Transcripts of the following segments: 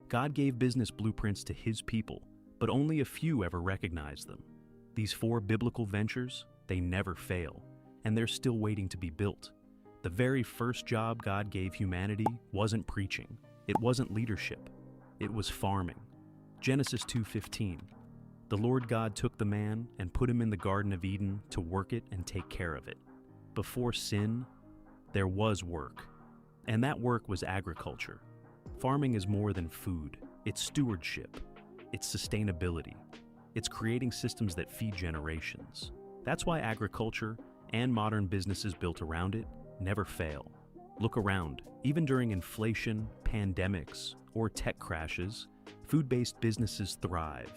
God gave business blueprints to His people, but only a few ever recognized them. These 4 biblical ventures, they never fail, and they're still waiting to be built. The very first job God gave humanity wasn't preaching, it wasn't leadership, it was farming. Genesis 2:15. The Lord God took the man and put him in the Garden of Eden to work it and take care of it. Before sin, there was work, and that work was agriculture. Farming is more than food, it's stewardship, it's sustainability, it's creating systems that feed generations. That's why agriculture and modern businesses built around it never fail. Look around, even during inflation, pandemics, or tech crashes, food-based businesses thrive.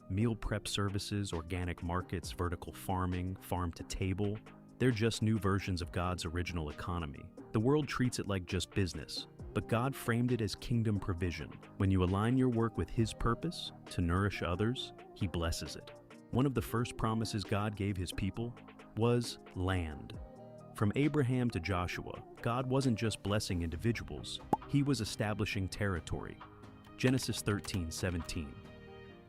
Meal prep services, organic markets, vertical farming, farm to table, they're just new versions of God's original economy. The world treats it like just business, but God framed it as kingdom provision. When you align your work with His purpose to nourish others, He blesses it. One of the first promises God gave His people was land. From Abraham to Joshua, God wasn't just blessing individuals, He was establishing territory. Genesis 13:17.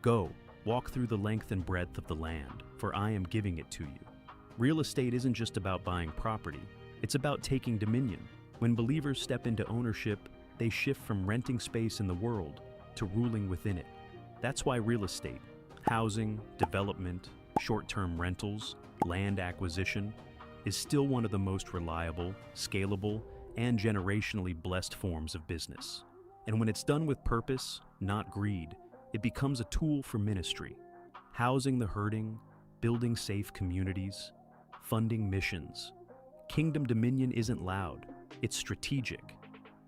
Go, walk through the length and breadth of the land, for I am giving it to you. Real estate isn't just about buying property, it's about taking dominion. When believers step into ownership, they shift from renting space in the world to ruling within it. That's why real estate, housing, development, short-term rentals, land acquisition, is still one of the most reliable, scalable, and generationally blessed forms of business. And when it's done with purpose, not greed, it becomes a tool for ministry, housing the hurting, building safe communities, funding missions. Kingdom dominion isn't loud, it's strategic,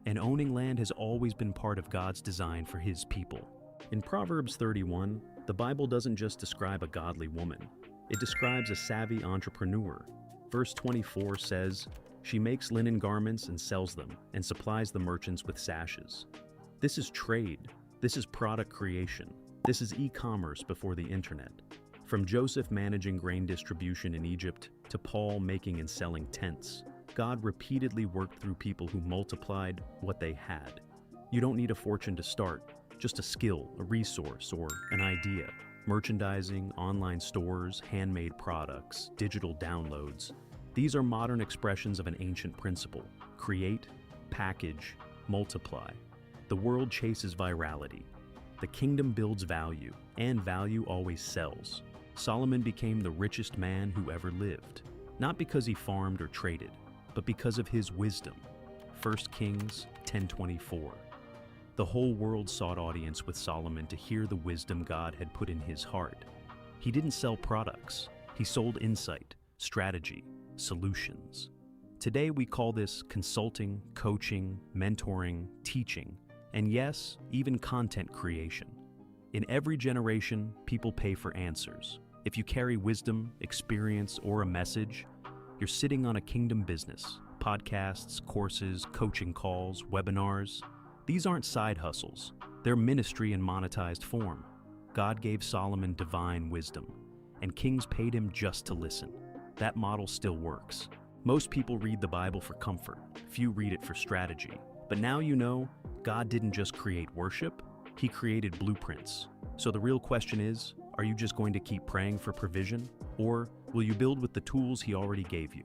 and owning land has always been part of God's design for His people. In Proverbs 31, the Bible doesn't just describe a godly woman, it describes a savvy entrepreneur. Verse 24 says, "She makes linen garments and sells them, and supplies the merchants with sashes." This is trade. This is product creation. This is e-commerce before the internet. From Joseph managing grain distribution in Egypt to Paul making and selling tents, God repeatedly worked through people who multiplied what they had. You don't need a fortune to start, just a skill, a resource, or an idea. Merchandising, online stores, handmade products, digital downloads. These are modern expressions of an ancient principle. Create, package, multiply. The world chases virality. The kingdom builds value, and value always sells. Solomon became the richest man who ever lived, not because he farmed or traded, but because of his wisdom. 1 Kings 10:24. The whole world sought audience with Solomon to hear the wisdom God had put in his heart. He didn't sell products, he sold insight, strategy, solutions. Today we call this consulting, coaching, mentoring, teaching, and yes, even content creation. In every generation, people pay for answers. If you carry wisdom, experience, or a message, you're sitting on a kingdom business. Podcasts, courses, coaching calls, webinars. These aren't side hustles. They're ministry in monetized form. God gave Solomon divine wisdom, and kings paid him just to listen. That model still works. Most people read the Bible for comfort. Few read it for strategy. But now you know, God didn't just create worship, He created blueprints. So the real question is, are you just going to keep praying for provision? Or will you build with the tools He already gave you?